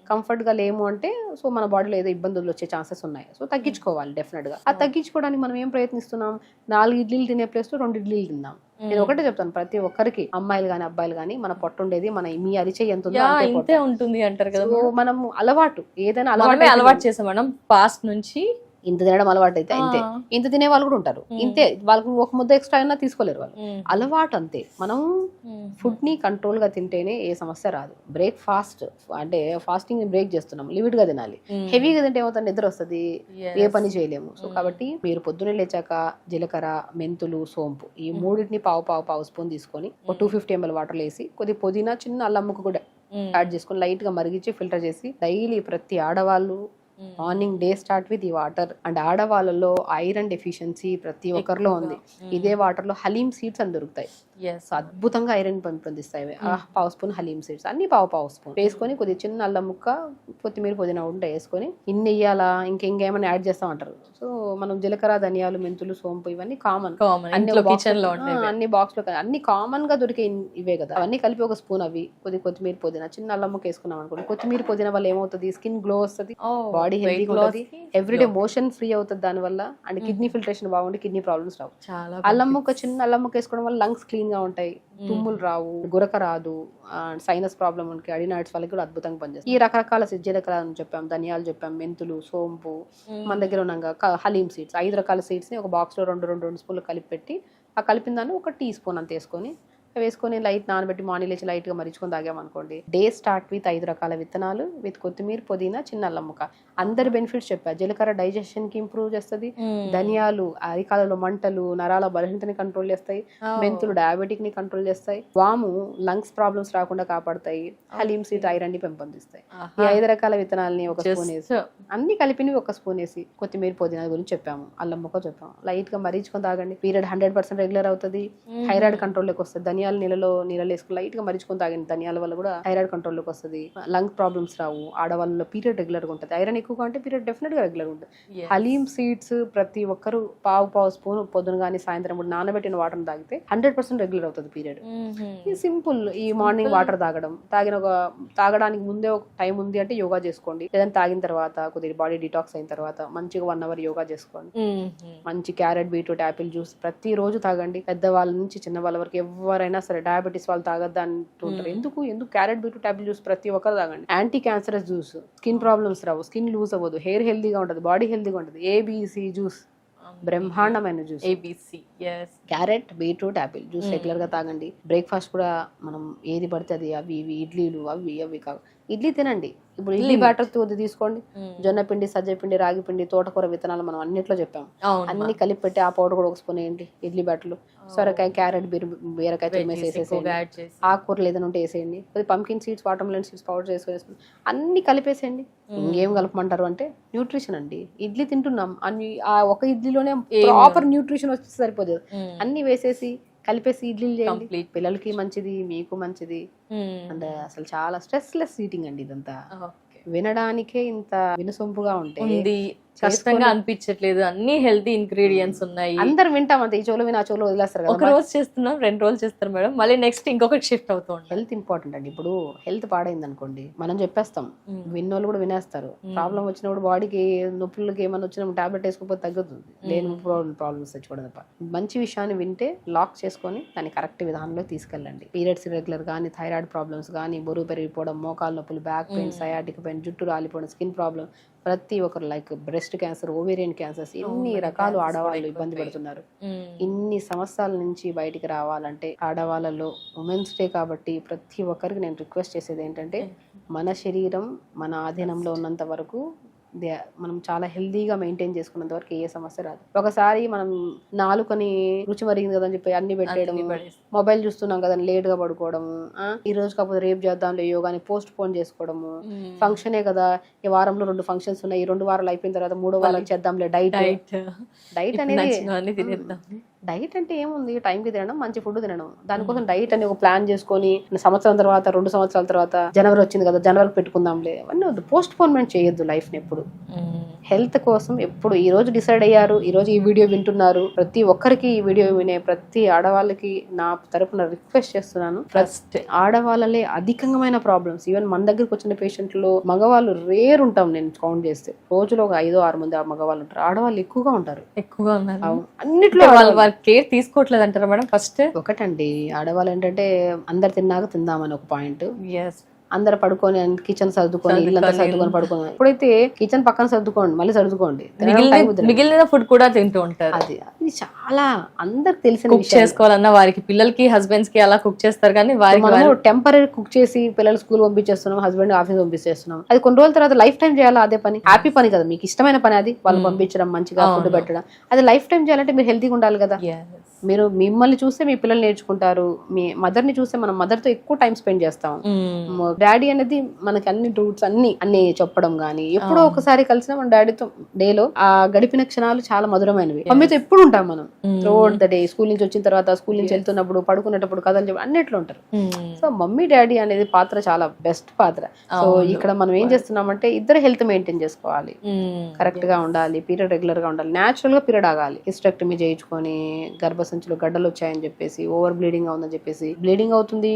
కంఫర్ట్ గా లేము అంటే సో మన బాడీలో ఏదో ఇబ్బందులు వచ్చే ఛాన్సెస్ ఉన్నాయి. సో తగ్గించుకోవాలి డెఫినెట్ గా. ఆ తగ్గించుకోవడానికి మనం ఏం ప్రయత్నిస్తున్నాం, 4 ఇడ్లీలు తినే ప్లేస్ లో 2 ఇడ్లీలు తిన్నాం. నేను ఒకటే చెప్తాను ప్రతి ఒక్కరికి, అమ్మాయిలు గానీ అబ్బాయిలు గానీ, మన పొట్ట ఉండేది మన మీ అరిచేయి ఎంత ఉందో ఉంటుంది అంటారు కదా. మనం అలవాటు ఏదైనా అలవాటు చేసాం మనం పాస్ట్ నుంచి, ఇంత తినడం అలవాటు అయితే అంతే. ఇంత తినే వాళ్ళు కూడా ఉంటారు, ఇంతే, వాళ్ళకి ఒక ముద్ద ఎక్స్ట్రా అయినా తీసుకోలేరు వాళ్ళు, అలవాటు అంతే. మనం ఫుడ్ ని కంట్రోల్ గా తింటేనే ఏ సమస్య రాదు. బ్రేక్ఫాస్ట్ అంటే ఫాస్టింగ్ బ్రేక్ చేస్తున్నాం, లిమిట్ గా తినాలి. హెవీగా తింటే ఏమవుతుంది, నిద్ర వస్తుంది, ఏ పని చేయలేము. సో కాబట్టి మీరు పొద్దున్నే లేచాక జీలకర్ర, మెంతులు, సోంపు ఈ మూడింటిని పావు స్పూన్ తీసుకొని ఒక 250 ml వాటర్ వేసి, కొద్ది పుదీనా, చిన్న అల్లం ముక్క కూడా యాడ్ చేసుకొని లైట్ గా మరిగించి ఫిల్టర్ చేసి డైలీ ప్రతి ఆడవాళ్ళు మార్నింగ్ డే స్టార్ట్ విత్ ఈ వాటర్. అండ్ ఆడవాళ్ళలో ఐరన్ డెఫిషియన్సీ ప్రతి ఒక్కరిలో ఉంది. ఇదే వాటర్ లో హలీమ్ సీడ్స్ అని దొరుకుతాయి, అద్భుతంగా ఐరన్ పెంపొందిస్తాయి. పావు స్పూన్ హలీమ్ సీడ్స్ అన్ని పావు స్పూన్ వేసుకొని, కొద్దిగా చిన్న అల్లం ముక్క, కొత్తిమీర, పుదీనా ఉంటే వేసుకొని, ఇన్ని వేయాలా ఇంకేమైనా యాడ్ చేస్తామంటారు. సో మనం జీలకర్ర, ధనియాలు, మెంతులు, సోంపు ఇవన్నీ కామన్, అన్ని బాక్స్ లో అన్ని కామన్ గా దొరికే ఇవే కదా, అవన్నీ కలిపి ఒక స్పూన్, అవి కొత్తిమీర, పుదీనా, చిన్న అల్లం ముక్క వేసుకున్నాం అనుకోండి. కొత్తిమీర, పుదీనా వల్ల ఏమవుతుంది, స్కిన్ గ్లో వస్తుంది, బాడీ హెల్తీగా ఉంటుంది, ఎవ్రీడే మోషన్ ఫ్రీ అవుతుంది దాని వల్ల. అండ్ కిడ్నీ ఫిల్టరేషన్ బాగుండి కిడ్నీ ప్రాబ్లమ్స్ రావు. అల్లం ముక్క, చిన్న అల్లం ముక్క వేసుకోవడం వల్ల లంగ్స్ క్లీన్ గా ఉంటాయి, తుమ్ములు రావు, గురక రాదు, సైనస్ ప్రాబ్లమ్ ఉంటే అడినాయిడ్స్ వాళ్ళకి కూడా అద్భుతంగా పనిచేస్తుంది. ఈ రకరకాల జీలకర్ర అని చెప్పాం, ధనియాలు చెప్పాం, మెంతులు, సోంపు, మన దగ్గర ఉన్నాక హలీమ్ సీడ్స్, 5 రకాల సీడ్స్ ని ఒక బాక్స్ లో 2 స్పూన్లు కలిపి పెట్టి, ఆ కలిపిన దాన్ని ఒక టీ స్పూన్ అంత వేసుకొని వేసుకొని లైట్ నానబెట్టి మార్నింగ్ లేచి లైట్గా మరిచుకొని తాగామనుకోండి, డే స్టార్ట్ విత్ 5 రకాల విత్తనాలు విత్ కొత్తిమీర, పుదీనా, చిన్న అల్లం ముక్క. అందరి బెనిఫిట్స్ చెప్పా. జీలకర్ర డైజెషన్కి ఇంప్రూవ్ చేస్తుంది, ధనియాలు అరికాలలో మంటలు, నరాల బలహీనతని కంట్రోల్ చేస్తాయి, మెంతులు డయాబెటిక్ని కంట్రోల్ చేస్తాయి, వాము లంగ్స్ ప్రాబ్లమ్స్ రాకుండా కాపాడతాయి, హలీమ్ సీడ్ ఐరన్ ని పెంపొందిస్తాయి. ఈ 5 రకాల విత్తనాలని ఒక స్పూన్ వేసి, అన్ని కలిపినవి ఒక స్పూన్ వేసి, కొత్తిమీర, పుదీనా గురించి చెప్పాము, అల్లం ముక్క చెప్పాము. లైట్ గా మరిచుకొని తాగండి. పీరియడ్ 100% రెగ్యులర్ అవుతుంది, థైరాయిడ్ కంట్రోల్లోకి వస్తుంది. ధనియాలు నీళ్ళలో వేసుకుని లైట్ గా మరిచుకొని తాగండి. ధనియాల వల్ల కూడా థైరాయిడ్ కంట్రోల్లోకి వస్తుంది, లంగ్ ప్రాబ్లమ్స్ రావు, ఆడవాళ్ళలో పీరియడ్ రెగ్యులర్ గా ఉంటుంది. ఐరన్ ఎక్కువగా ఉంటే పీరియడ్ డెఫినెట్ గా రెగ్యులర్ ఉంటుంది. హలీమ్ సీడ్స్ ప్రతి ఒక్కరు పావు స్పూన్ పొద్దున కానీ సాయంత్రం కూడా నానబెట్టిన వాటర్ తాగితే 100% రెగ్యులర్ అవుతుంది పీరియడ్. ఈ సింపుల్. ఈ మార్నింగ్ వాటర్ తాగడానికి ముందే ఒక టైం ఉంది అంటే యోగా చేసుకోండి, లేదంటే తాగిన తర్వాత కొద్దిగా బాడీ డిటాక్స్ అయిన తర్వాత మంచిగా 1 hour యోగా చేసుకోండి. మంచి క్యారెట్, బీట్రూట్, యాపిల్ జ్యూస్ ప్రతి రోజు తాగండి. పెద్దవాళ్ళ నుంచి చిన్న వాళ్ళ వరకు ఎవరైనా సరే, డయాబెటీస్ వాళ్ళు తాగద్దా అంటుంటారు. ఎందుకు క్యారెట్, బీట్రూట్, యాపిల్ జ్యూస్ ప్రతి ఒక్కరు తాగండి. Anti cancerous juice, skin problems రావు, స్కిన్ లూజ్ అవ్వదు, హెయిర్ హెల్దీగా ఉంటుంది, బాడీ హెల్దీగా ఉంటుంది. ఏబిసి జ్యూస్ బ్రహ్మాండమైన జ్యూస్. Carrot, beetroot, apple juice regular గా తాగండి. బ్రేక్ఫాస్ట్ కూడా మనం ఏది పడితే అది, అవి ఇడ్లీలు అవి కావు, ఇడ్లీ తినండి. ఇప్పుడు ఇడ్లీ బ్యాటర్ తీసుకోండి, జొన్న పిండి, సజ్జ పిండి, రాగి పిండి, తోటకూర విత్తనాలు మనం అన్నిట్లో చెప్పాము, అన్ని కలిపి పెట్టి ఆ పౌడర్ కూడా ఒక స్పూన్ వేయండి ఇడ్లీ బ్యాటర్లు. సొరకాయ, క్యారెట్, బీరకాయ తురిమేసి వేసేసేయండి. ఆకుకూరలు ఏదైనా ఉంటే వేసేయండి. Pumpkin seeds, water melon seeds powder వేసుకొని అన్ని కలిపేసేయండి. ఇంకేం కలపమంటారు అంటే న్యూట్రిషన్ అండి. ఇడ్లీ తింటున్నాం, అన్ని ఆ ఒక ఇడ్లీలోనే ప్రాపర్ న్యూట్రిషన్ వచ్చి సరిపోదు. అన్ని వేసేసి కలిపేసి ఇడ్లీలు చేయండి. పిల్లలకి మంచిది, మీకు మంచిది. అండ్ అసలు చాలా స్ట్రెస్ లెస్ ఈటింగ్ అండి ఇదంతా. వినడానికే ఇంత వినసొంపుగా ఉంటుంది, కష్టంగా అనిపించట్లేదు. అన్ని హెల్తీ ఇంగ్రీడియంట్స్ ఉన్నాయి. అందరు వింటాం అంతే, ఈ చోలో విని ఆ చోలో వదిలేస్తారు కదా. ఒక రోజు చేస్తున్నాం, 2 రోజులు చేస్తారు మేడం, మళ్ళీ నెక్స్ట్ ఇంకొకటి షిఫ్ట్ అవుతూ ఉంటాం. హెల్త్ ఇంపార్టెంట్ అండి. ఇప్పుడు హెల్త్ పాడైంది అనుకోండి, మనం చెప్పేస్తాం, విన్నోళ్ళు కూడా వినేస్తారు. ప్రాబ్లం వచ్చినప్పుడు బాడీకి నొప్పులకి ఏమైనా వచ్చినప్పుడు టాబ్లెట్ వేసుకోకపోతే తగ్గుతుంది, లేని ప్రాబ్లమ్స్ తెచ్చుకోవడం తప్ప. మంచి విషయాన్ని వింటే లాక్ చేసుకొని దాన్ని కరెక్ట్ విధానంలో తీసుకెళ్ళండి. పీరియడ్స్ ఇర్రెగ్యులర్ కానీ, థైరాయిడ్ ప్రాబ్లమ్స్ కానీ, బరువు పెరిగిపోవడం, మోకాలు నొప్పులు, బ్యాక్ పెయిన్, సయాటిక్ పెయిన్, జుట్టు రాలిపోవడం, స్కిన్ ప్రాబ్లం, ప్రతి ఒక్కరు like breast cancer, ovarian cancers, ఇన్ని రకాలు ఆడవాళ్ళు ఇబ్బంది పడుతున్నారు. ఇన్ని సమస్యల నుంచి బయటికి రావాలంటే ఆడవాళ్ళలో ఉమెన్స్ డే కాబట్టి ప్రతి ఒక్కరికి నేను రిక్వెస్ట్ చేసేది ఏంటంటే, మన శరీరం మన ఆధీనంలో ఉన్నంత వరకు మనం చాలా హెల్దీగా మెయింటైన్ చేసుకున్నంత వరకు ఏ సమస్య రాదు. ఒకసారి మనం నాలుకని రుచి మరిగింది కదా అని చెప్పి అన్ని పెట్టేయడం, మొబైల్ చూస్తున్నాం కదా లేట్ గా పడుకోవడము, ఈ రోజు కాకపోతే రేపు చేద్దాంలే యోగాని పోస్ట్ పోన్ చేసుకోవడము, ఫంక్షనే కదా ఈ వారంలో 2 ఫంక్షన్స్ ఉన్నాయి, ఈ 2 వారాలు అయిపోయిన తర్వాత 3వ వారం చేద్దాంలే డైట్ అనేది. డైట్ అంటే ఏముంది, టైంకి తినడం, మంచి ఫుడ్ తినడం. దానికోసం డైట్ అని ఒక ప్లాన్ చేసుకొని సంవత్సరం తర్వాత 2 సంవత్సరాల తర్వాత జనవరి వచ్చింది కదా జనవరికి పెట్టుకుందాంలే అవన్నీ వద్దు. పోస్ట్ పోన్మెంట్ చేయొద్దు లైఫ్ ని ఎప్పుడు. హెల్త్ కోసం ఎప్పుడు ఈ రోజు డిసైడ్ అయ్యారు, ఈ రోజు ఈ వీడియో వింటున్నారు, ప్రతి ఒక్కరికి ఈ వీడియో వినే ప్రతి ఆడవాళ్ళకి నా తరపున రిక్వెస్ట్ చేస్తున్నాను, ఫస్ట్ ఆడవాళ్ళలే అధికమైన ప్రాబ్లమ్స్. ఈవెన్ మన దగ్గరకు వచ్చిన పేషెంట్లో మగవాళ్ళు రేర్ ఉంటాం, నేను కౌంట్ చేస్తే రోజులో ఒక 5-6 మంది మగవాళ్ళు ఉంటారు, ఆడవాళ్ళు ఎక్కువగా ఉంటారు. అన్నిట్లో కేర్ తీసుకోవట్లేదు అంటారా మేడం? ఫస్ట్ ఒకటండి, ఆడవాళ్ళు ఏంటంటే అందరు తిన్నాక తిందామని ఒక పాయింట్, అందరు పడుకొని కిచెన్ సర్దుకొని ఇల్లంతా సర్దుకొని పడుకోండి. ఇప్పుడైతే కిచెన్ పక్కన సర్దుకోండి, మళ్ళీ సర్దుకోండి, మిగిలిన ఫుడ్ కూడా తింటూ ఉంటారు. అది చాలా అందరికి తెలిసిన కుక్ చేసుకోవాలన్నా వారికి, పిల్లలకి, హస్బెండ్స్ కి అలా కుక్ చేస్తారు, కానీ మనం టెంపరీ కుక్ చేసి పిల్లలు స్కూల్ పంపించేస్తున్నాం, హస్బెండ్ ఆఫీస్ పంపించేస్తున్నాం. అది కొన్ని రోజుల తర్వాత లైఫ్ టైం చేయాలి. అదే పని హ్యాపీ పని కదా, మీకు ఇష్టమైన పని అది, వాళ్ళు పంపించడం, మంచిగా ఫుడ్ పెట్టడం, అది లైఫ్ టైం చేయాలంటే మీరు హెల్తీగా ఉండాలి కదా. మీరు మిమ్మల్ని చూస్తే మీ పిల్లలు నేర్చుకుంటారు, మీ మదర్ ని చూస్తే మనం మదర్ తో ఎక్కువ టైం స్పెండ్ చేస్తాం. డాడీ అనేది మనకి అన్ని రూట్స్ అన్ని చెప్పడం గానీ, ఎప్పుడో ఒకసారి కలిసిన మన డాడీతో డేలో ఆ గడిపిన క్షణాలు చాలా మధురమైనవి. మమ్మీతో ఎప్పుడు ఉంటాం మనం త్రూఅవుట్ ద డే. స్కూల్ నుంచి వచ్చిన తర్వాత, స్కూల్ నుంచి వెళ్తున్నప్పుడు, పడుకునేటప్పుడు కథలు చెప్పి అన్నిట్లో ఉంటారు. సో మమ్మీ డాడీ అనేది పాత్ర చాలా బెస్ట్ పాత్ర. సో ఇక్కడ మనం ఏం చేస్తున్నామంటే ఇద్దరు హెల్త్ మెయింటైన్ చేసుకోవాలి, కరెక్ట్ గా ఉండాలి, పీరియడ్ రెగ్యులర్ గా ఉండాలి, న్యాచురల్ గా పీరియడ్ ఆగాలి. హిస్టెక్టమీ చేయించుకొని గర్భసంచిలో గడ్డలు వచ్చాయని చెప్పేసి, ఓవర్ బ్లీడింగ్ అవుతుందని చెప్పేసి, బ్లీడింగ్ అవుతుంది,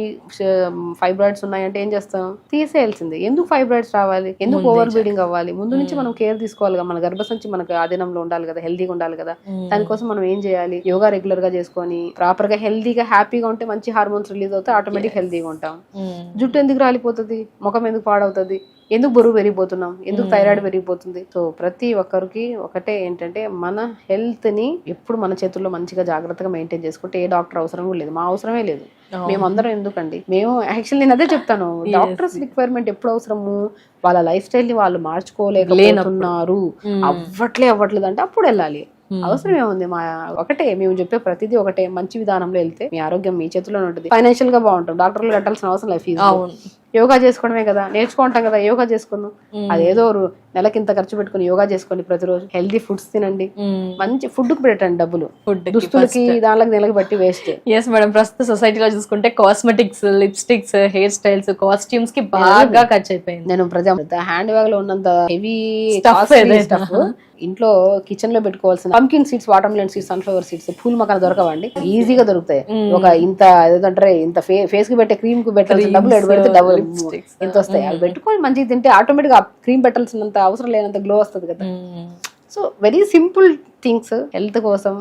ఫైబ్రాయిడ్స్ ఉన్నాయంటే ఏం చేస్తాం, తీసేయాల్సిందే. ఎందుకు ఫైబ్రాయిడ్స్ రావాలి, ఎందుకు ఓవర్ బ్లీడింగ్ అవ్వాలి? ముందు నుంచి మనం కేర్ తీసుకోవాలి కదా, మన గర్భసంచి మనకు ఆధీనంలో ఉండాలి కదా, హెల్దీగా ఉండాలి కదా. దానికోసం మనం ఏం చేయాలి, యోగా రెగ్యులర్ గా చేసుకొని ప్రాపర్ గా హెల్దీగా హ్యాపీగా ఉంటే మంచి హార్మోన్స్ రిలీజ్ అవుతాయి, ఆటోమేటిక్ హెల్దీగా ఉంటాం. జుట్టు ఎందుకు రాలిపోతుంది, ముఖం ఎందుకు పాడవుతుంది, ఎందుకు బరువు పెరిగిపోతున్నాం, ఎందుకు థైరాయిడ్ పెరిగిపోతుంది. సో ప్రతి ఒక్కరికి ఒకటే ఏంటంటే మన హెల్త్ ని ఎప్పుడు మన చేతుల్లో మంచిగా జాగ్రత్తగా మెయింటైన్ చేసుకుంటే ఏ డాక్టర్ అవసరం కూడా లేదు, మా అవసరమే లేదు. మేమందరం ఎందుకండి, మేము యాక్చువల్లీ నేను అదే చెప్తాను, డాక్టర్స్ రిక్వైర్మెంట్ ఎప్పుడు అవసరము, వాళ్ళ లైఫ్ స్టైల్ ని వాళ్ళు మార్చుకోలేకపోతున్నారు, అవ్వట్లేదు అంటే అప్పుడు వెళ్ళాలి. అవసరం ఏముంది, మా ఒకటే మేము చెప్పే ప్రతిదీ ఒకటే, మంచి విధానంలో వెళ్తే మీ ఆరోగ్యం మీ చేతిలోనే ఉంటుంది, ఫైనాన్షియల్ గా బాగుంటుంది, డాక్టర్లు కట్టాల్సిన అవసరం లేదు ఫీజు. యోగా చేసుకోవడమే కదా, నేర్చుకుంటాం కదా, యోగా చేసుకున్నాం, అదేదో నెలకి ఇంత ఖర్చు పెట్టుకుని యోగా చేసుకోండి, ప్రతిరోజు హెల్దీ ఫుడ్స్ తినండి, మంచి ఫుడ్ కు పెట్టండి డబ్బులు, దుస్తులకి దానికి నెలకి బట్టి వేస్ట్. ఎస్ మేడం, ప్రస్తుత సొసైటీలో చూసుకుంటే cosmetics, lipsticks, hair styles, costumes కి బాగా ఖర్చు అయిపోయింది. నేను హ్యాండ్ బ్యాగ్ లో ఉన్నంత హెవీ స్టఫ్ ఇంట్లో కిచెన్ లో పెట్టుకోవాల్సిన pumpkin seeds, water melon seeds, sunflower seeds, pool మకాన దొరకవండి, ఈజీగా దొరుకుతాయి. ఒక ఇంత ఏదంటారు ఇంత ఫేస్ కి పెట్టే క్రీమ్ కు పెట్టాల్సిన డబ్బులు ఎడు పెడితే డబ్బులు ఇంత వస్తాయి. అవి పెట్టుకొని మంచిగా తింటే ఆటోమేటిక్ గా క్రీమ్ పెట్టాల్సినంత అవసరం లేనంత గ్లో వస్తుంది కదా. So very simple things health కోసం.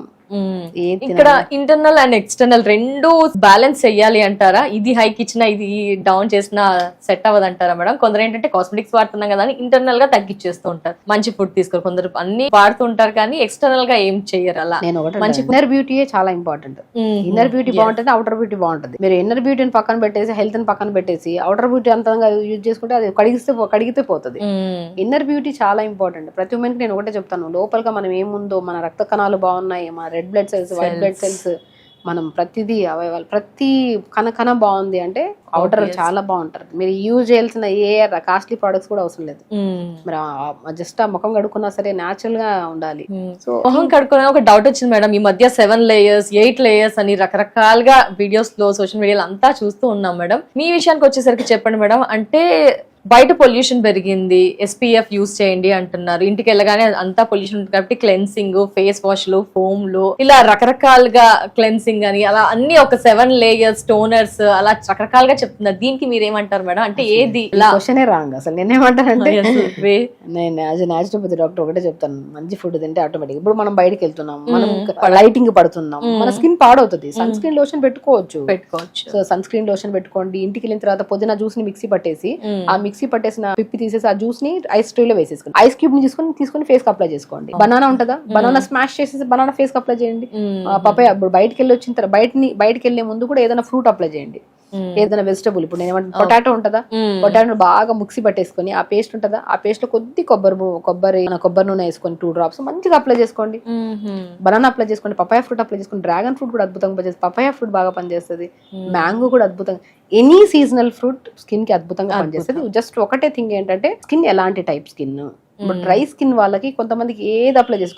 ఇక్కడ ఇంటర్నల్ అండ్ ఎక్స్టర్నల్ రెండు బ్యాలెన్స్ చెయ్యాలి అంటారా? ఇది హైక్ ఇచ్చినా ఇది డౌన్ చేసినా సెట్ అవ్వదు అంటారా మేడం? కొందరు ఏంటంటే కాస్మెటిక్స్ వాడుతున్నాం కదా అని ఇంటర్నల్ గా తగ్గించేస్తూ ఉంటారు, మంచి ఫుడ్ తీసుకోరు, కొందరు అన్ని వాడుతూ ఉంటారు కానీ ఎక్స్టర్నల్ గా ఏం చెయ్యరు. అలా నేను మంచి ఇన్నర్ బ్యూటీ చాలా ఇంపార్టెంట్. ఇన్నర్ బ్యూటీ బాగుంటుంది, అవుటర్ బ్యూటీ బాగుంటుంది. మీరు ఇన్నర్ బ్యూటీని పక్కన పెట్టేసి హెల్త్ ని పక్కన పెట్టేసి అవుటర్ బ్యూటీ అంతంగా యూజ్ చేసుకుంటే అది కడిగితే పోతుంది. ఇన్నర్ బ్యూటీ చాలా ఇంపార్టెంట్. ప్రతి ఉమెన్ కి నేను ఒకటే చెప్తాను, లోపలగా మనం ఏముందో, మన రక్త కణాలు బాగున్నాయి, మన red blood cells, white blood cells, మనం ప్రతిదీ అవయవాలు ప్రతి కణ బాగుంది అంటే అవుటర్ చాలా బాగుంటారు. మీరు యూజ్ చేయాల్సిన ఏ కాస్ట్లీ ప్రొడక్ట్స్ కూడా అవసరం లేదు. మరి జస్ట్ ఆ ముఖం కడుక్కున్నా సరే న్యాచురల్ గా ఉండాలి. సో మొహం కడుక్కునే ఒక డౌట్ వచ్చింది మేడం, ఈ మధ్య 7 layers 8 layers అని రకరకాలుగా వీడియోస్ లో సోషల్ మీడియాలో అంతా చూస్తూ ఉన్నాం మేడం. మీ విషయానికి వచ్చేసరికి చెప్పండి మేడం, అంటే బయట పొల్యూషన్ పెరిగింది, SPF యూజ్ చేయండి అంటున్నారు, ఇంటికి వెళ్ళగానే అంతా పొల్యూషన్ ఉంటుంది కాబట్టి క్లెన్సింగ్, ఫేస్ వాష్లు, ఫోమ్లు, ఇలా రకరకాలుగా క్లెన్సింగ్ అని అలా అన్ని ఒక 7 layers టోనర్స్ అలా రకరకాలుగా చెప్తున్నారు. దీనికి మీరు ఏమంటారు మేడం? అంటే ఏది క్వశ్చనే రాంగ్ అసలు. నేనేమంటానంటే నేను యాజ్ ఎ న్యాచురోపతి డాక్టర్ ఒకటే చెప్తాను, మంచి ఫుడ్ తింటే ఆటోమేటిక్ ఇప్పుడు మనం బయటకి వెళ్తున్నాం, మనం లైటింగ్ పడుతున్నాం, మన స్కిన్ పాడవుతుంది, సన్ స్క్రీన్ లోషన్ పెట్టుకోవచ్చు. సో సన్ స్క్రీన్ లోషన్ పెట్టుకోండి. ఇంటికి వెళ్ళిన తర్వాత పొద్దున జ్యూస్ ని మిక్సీ పట్టేసి ఆ మిక్సీ పట్టేసిన పిప్పి తీసేసి ఆ జ్యూస్ ని ఐస్ ట్రే లో వేసేసుకోండి, ఐస్ క్యూబ్ ని తీసుకొని ఫేస్ కి అప్లై చేసుకోండి. బనానా ఉంటుందా, బనానా స్మాష్ చేసేసి బనానా ఫేస్ కి అప్లై చేయండి. పపాయ ఇప్పుడు బయటకి వెళ్ళి వచ్చిన తర్వాత బయటకి వెళ్లే ముందు కూడా ఏదైనా ఫ్రూట్ అప్లై చేయండి, ఏదైనా వెజిటబుల్. ఇప్పుడు నేను పొటాటో ఉంటుందా, పొటాటో బాగా మిక్సీ పట్టేసుకొని ఆ పేస్ట్ ఉంటుందా, ఆ పేస్ట్ లో కొద్ది కొబ్బరి నూనె వేసుకొని 2 drops మంచిగా అప్లై చేసుకోండి. బనానా అప్లై చేసుకోండి, పపాయ ఫ్రూట్ అప్లై చేసుకోండి, డ్రాగన్ ఫ్రూట్ కూడా అద్భుతంగా పనిచేస్తుంది, పపాయ ఫ్రూట్ బాగా పనిచేస్తుంది, మ్యాంగో కూడా అద్భుతంగా, ఎనీ సీజనల్ ఫ్రూట్ స్కిన్ కి అద్భుతంగా పనిచేస్తుంది. జస్ట్ ఒకటే థింగ్ ఏంటంటే స్కిన్ ఎలాంటి టైప్ స్కిన్. ఇప్పుడు డ్రై స్కిన్ వాళ్ళకి కొంతమందికి ఏది అప్లై చేసి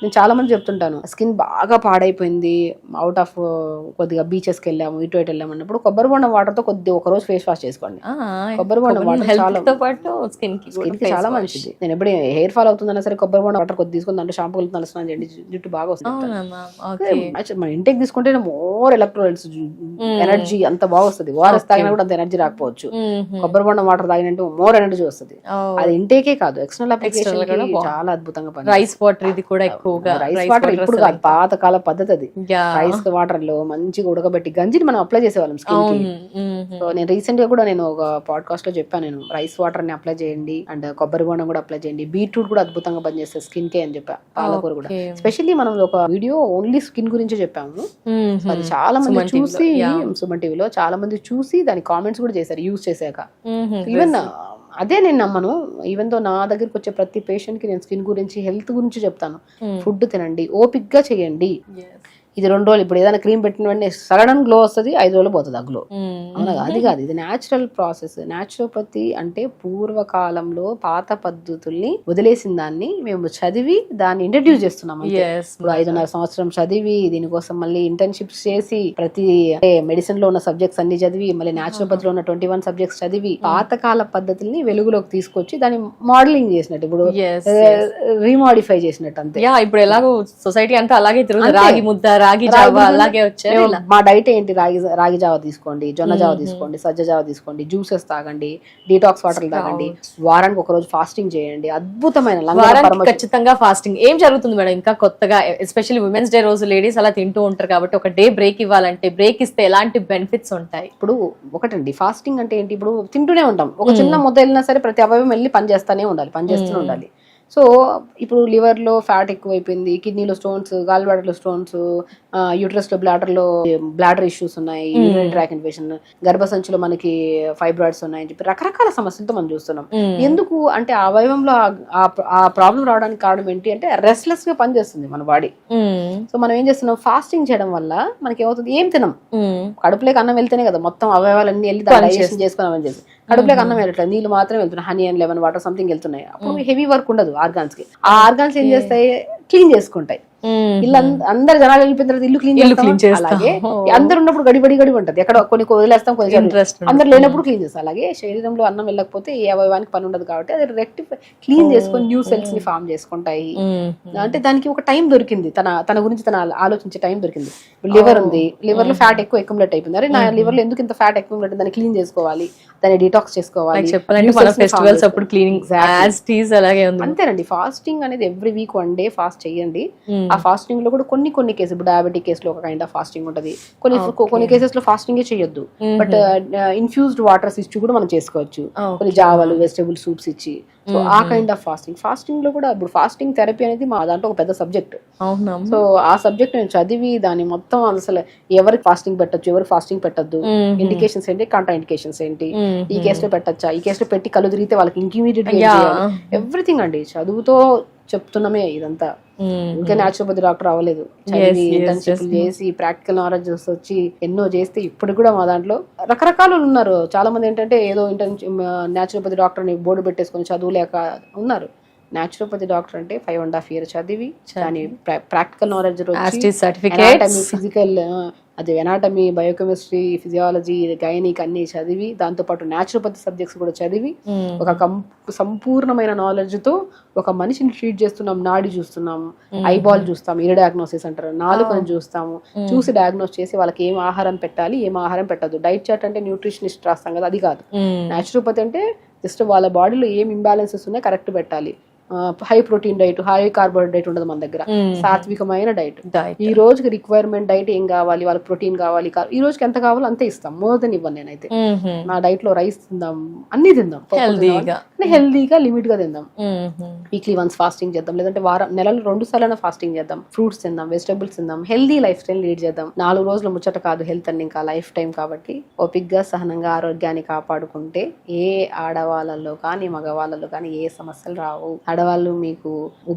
నేను చాలా మంది చెప్తుంటాను, స్కిన్ బాగా పాడైపోయింది, అవుట్ ఆఫ్ కొద్దిగా బీచెస్కి వెళ్ళాము, ఇటు వెళ్ళాము అన్నప్పుడు కొబ్బరి బొండం వాటర్ తో ఒక రోజు ఫేస్ వాష్ చేసుకోండి. కొబ్బరి బొండం వాటర్ చాలా స్కిన్ కి చాలా మంచిది. నేను ఎప్పుడు హెయిర్ ఫాల్ అవుతుందన్నా సరే కొబ్బరి బొండం వాటర్ కొద్ది తీసుకుని దాంట్లో షాంపూ కలిపి స్నానం చేయండి, జుట్టు బాగా వస్తుంది. మన ఇంటేక్ తీసుకుంటే మోర్ ఎలక్ట్రోలైట్స్, ఎనర్జీ అంత బాగా వస్తుంది. ఓఆర్ఎస్ తాగినా కూడా అంత ఎనర్జీ రాకపోవచ్చు, కొబ్బరి బొండం వాటర్ తాగినట్టు మోర్ ఎనర్జీ వస్తుంది. అది ఇంటేకే కాదు, ఎక్స్టర్నల్ చాలా అద్భుతంగా రైస్ వాటర్ ఇది కూడా ఎక్కువగా, రైస్ వాటర్ ఇప్పుడు కాదు, పాతకాల పద్ధతి అది. రైస్ వాటర్ లో మంచిగా ఉడకబెట్టి గంజిని మనం అప్లై చేసేవాళ్ళం స్కిన్ కి. సో నేను రీసెంట్ గా కూడా నేను ఒక పాడ్కాస్ట్ లో చెప్పాను, నేను రైస్ వాటర్ ని అప్లై చేయండి అండ్ కొబ్బరి బొండం కూడా అప్లై చేయండి, బీట్రూట్ కూడా అద్భుతంగా పనిచేస్తుంది స్కిన్ కి అని చెప్పా, పాలకూర కూడా. స్పెషల్లీ మనం ఒక వీడియో ఓన్లీ స్కిన్ గురించి చెప్పాము, అది చాలా మంది చూసి సుమన్ టీవీలో చాలా మంది చూసి దాని కామెంట్స్ కూడా చేశారు యూజ్ చేశాక. ఈవెన్ అదే నేను నమ్మను, ఈవెన్ తో నా దగ్గరికి వచ్చే ప్రతి పేషెంట్ కి నేను స్కిన్ గురించి హెల్త్ గురించి చెప్తాను. ఫుడ్ తినండి, ఓపిక్గా చేయండి. ఇది 2 రోజులు ఇప్పుడు ఏదైనా క్రీమ్ పెట్టిన వెంటనే సడన్ గ్లో వస్తుంది, 5 రోజులు పోతుంది ఆ గ్లో. అవునా? అది కాదు, ఇది న్యాచురల్ ప్రాసెస్. న్యాచురోపతి అంటే పూర్వకాలంలో పాత పద్ధతుల్ని వదిలేసిన దాన్ని మేము చదివి దాన్ని ఇంట్రడ్యూస్ చేస్తున్నాం. ఇప్పుడు 5.5 సంవత్సరం చదివి దీనికోసం మళ్ళీ ఇంటర్న్షిప్స్ చేసి ప్రతి మెడిసిన్ లో ఉన్న సబ్జెక్ట్స్ అన్ని చదివి మళ్ళీ న్యాచురోపతిలో ఉన్న 21 సబ్జెక్ట్స్ చదివి పాతకాల పద్ధతుల్ని వెలుగులోకి తీసుకొచ్చి దాన్ని మోడలింగ్ చేసినట్టు, ఇప్పుడు రీమోడిఫై చేసినట్టు అంతే. ఇప్పుడు ఎలాగో సొసైటీ అంతా అలాగే తిరుగుతుంది, రాగి ముద్ద, రాగి జావా అలాగే వచ్చారు ఇలా. మా డైట్ ఏంటి, రాగి జావ తీసుకోండి, జొన్న జావ తీసుకోండి, సజ్జ జావ తీసుకోండి, జ్యూసెస్ తాగండి, డీటాక్స్ వాటర్ తాగండి, వారానికి ఒక రోజు ఫాస్టింగ్ చేయండి. అద్భుతమైన వారానికి ఖచ్చితంగా ఫాస్టింగ్. ఏం జరుగుతుంది మేడం ఇంకా కొత్తగా, ఎస్పెషల్లీ ఉమెన్స్ డే రోజు లేడీస్ అలా తింటూ ఉంటారు కాబట్టి ఒక డే బ్రేక్ ఇవ్వాలంటే బ్రేక్ ఇస్తే ఎలాంటి బెనిఫిట్స్ ఉంటాయి? ఇప్పుడు ఒకటండి, ఫాస్టింగ్ అంటే ఏంటి, ఇప్పుడు తింటూనే ఉంటాం, ఒక చిన్న ముద్ద వెళ్ళినా సరే ప్రతి అవయవం వెళ్ళి పని చేస్తూనే ఉండాలి. సో ఇప్పుడు లివర్ లో ఫ్యాట్ ఎక్కువైపోయింది, కిడ్నీలో స్టోన్స్, గాల్ బ్లాడర్ లో స్టోన్స్, యూట్రస్ లో బ్లాడర్ ఇష్యూస్ ఉన్నాయి, యూరినరీ ట్రాక్ ఇన్ఫెక్షన్, గర్భసంచిలో మనకి ఫైబ్రాయిడ్స్ ఉన్నాయని చెప్పి రకరకాల సమస్యలతో మనం చూస్తున్నాం. ఎందుకు అంటే ఆ అవయవంలో ఆ ప్రాబ్లం రావడానికి కారణం ఏంటి అంటే రెస్ట్లెస్ గా పనిచేస్తుంది మన బాడీ. సో మనం ఏం చేస్తున్నాం, ఫాస్టింగ్ చేయడం వల్ల మనకి ఏమవుతుంది, ఏం తినం, కడుపులోకి అన్నం వెళ్తేనే కదా మొత్తం అవయవాలన్నీ వెళ్ళి డైజెషన్ చేసుకున్నామని చెప్పి, కడుపులోకి అన్నం వెళ్ళట్లేదు, నీళ్ళు మాత్రమే వెళ్తున్నాయి, honey and lemon water something వెళ్తున్నాయి. అప్పుడు హెవీ వర్క్ ఉండదు ఆర్గాన్స్ కి. ఆ ఆర్గాన్స్ ఏం చేస్తాయి, క్లీన్ చేసుకుంటాయి. ఇల్లు అందరు జనాలు వెళ్ళిపోయిన తర్వాత ఇల్లు క్లీన్ చేస్తాం. అలాగే అందరు ఉన్నప్పుడు గడిబడి ఉంటది, ఎక్కడ కొన్ని వదిలేస్తాం, కొన్ని అందరు లేనప్పుడు క్లీన్ చేస్తాం. అలాగే శరీరంలో అన్నం వెళ్ళకపోతే ఏ అవయవానికి పని ఉండదు కాబట్టి అది రెక్టిఫై క్లీన్ చేసుకొని న్యూ సెల్స్ ని ఫామ్ చేసుకుంటాయి. అంటే దానికి ఒక టైం దొరికింది, తన గురించి తన ఆలోచించే టైం దొరికింది. లివర్ ఉంది, లివర్ లో ఫ్యాట్ ఎక్కువ అక్యుములేట్ అయిపోయింది, అరే నా లివర్ లో ఎందుకు ఇంత ఫ్యాట్ అక్యుములేట్, దాన్ని క్లీన్ చేసుకోవాలి, దాన్ని డిటాక్స్ చేసుకోవాలి. ఫెస్టివల్స్ అప్పుడు క్లీనింగ్ అంతేనండి. ఫాస్టింగ్ అనేది ఎవ్రీ వీక్ 1 డే ఫాస్ట్ చేయండి. ఆ ఫాస్టింగ్ లో కూడా కొన్ని కేసులు, ఇప్పుడు డయాబెటిక్ కేసులో ఒక కైండ్ ఆఫ్ ఫాస్టింగ్ ఉంటది, కొన్ని కేసెస్ లో ఫాస్టింగ్ చేయొద్దు, బట్ ఇన్ఫ్యూజ్డ్ వాటర్స్ ఇచ్చి కూడా మనం చేసుకోవచ్చు, కొన్ని జావాలు, వెజిటబుల్ సూప్స్ ఇచ్చి. సో ఆ కైండ్ ఆఫ్ ఫాస్టింగ్ లో కూడా ఇప్పుడు ఫాస్టింగ్ థెరపీ అనేది మా దాంట్లో ఒక పెద్ద సబ్జెక్ట్. సో ఆ సబ్జెక్ట్ నేను చదివి దాని మొత్తం అసలు ఎవరికి ఫాస్టింగ్ పెట్టచ్చు, ఎవరు ఫాస్టింగ్ పెట్టద్దు, ఇండికేషన్స్ ఏంటి, కాంట్రా ఇండికేషన్స్ ఏంటి, ఈ కేసులో పెట్టచ్చా, ఈ కేసులో పెట్టి కళ్ళు తిరిగితే వాళ్ళకి ఇంకిమీడియట్ ఎవ్రీథింగ్ అండి చదువుతో చెప్తున్నామే. ఇదంతా ఇంకా న్యాచురోపతి డాక్టర్ అవ్వలేదు, చదివి ఇంటర్న్షిప్లు చేసి ప్రాక్టికల్ నాలెడ్జ్ వచ్చి ఎన్నో చేస్తే ఇప్పుడు కూడా మా దాంట్లో రకరకాలు ఉన్నారు. చాలా మంది ఏంటంటే ఏదో న్యాచురోపతి డాక్టర్ అని బోర్డు పెట్టేసుకొని చదువులేక ఉన్నారు. న్యాచురోపతి డాక్టర్ అంటే 5.5 years చదివి దాని ప్రాక్టికల్ నాలెడ్జ్ ఫిజికల్, అది ఎనాటమీ, బయోకెమిస్ట్రీ, ఫిజియాలజీ, గైనిక్ అన్ని చదివి దాంతో పాటు న్యాచురోపతి సబ్జెక్ట్స్ కూడా చదివి ఒక సంపూర్ణమైన నాలెడ్జ్ తో ఒక మనిషిని ట్రీట్ చేస్తున్నాం. నాడి చూస్తున్నాం, ఐబాల్ చూస్తాం, ఇయర్ డయాగ్నోసిస్ అంటారు, నాలుకను చూస్తాము, చూసి డయాగ్నోస్ చేసి వాళ్ళకి ఏం ఆహారం పెట్టాలి, ఏం ఆహారం పెట్టద్దు. డైట్ చార్ట్ అంటే న్యూట్రిషనిస్ట్ రాస్తాం కదా, అది కాదు. న్యాచురోపతి అంటే జస్ట్ వాళ్ళ బాడీలో ఏం ఇంబ్యాలెన్సెస్ ఉన్నాయో కరెక్ట్ పెట్టాలి. High protein diet, high carbohydrate ఉండదు మన దగ్గర, సాత్వికమైన డైట్. ఈ రోజుకి రిక్వైర్మెంట్ డైట్ ఏం కావాలి, వాళ్ళకి ప్రోటీన్ కావాలి, ఈ రోజుకి ఎంత కావాలో అంతే ఇస్తాం, మోర్ దెన్ ఇవ్వను నేనైతే. నా డైట్ లో రైస్ తిందాం, అన్ని తిందాం, హెల్దీగా లిమిట్ గా తిందాం. వీక్లీ వన్స్ ఫాస్టింగ్ చేద్దాం, లేదంటే నెలలో 2 సార్లు ఫాస్టింగ్ చేద్దాం, ఫ్రూట్స్ తిందాం, వెజిటబుల్స్ తిందాం, హెల్దీ లైఫ్ స్టైల్ లీడ్ చేద్దాం. 4 రోజుల ముచ్చట కాదు హెల్త్ అని, ఇంకా లైఫ్ టైం కాబట్టి ఓపిక్గా సహనంగా ఆరోగ్యాన్ని కాపాడుకుంటే ఏ ఆడవాళ్ళలో కానీ మగవాళ్ళలో కానీ ఏ సమస్యలు రావు. ఆడవాళ్ళు మీకు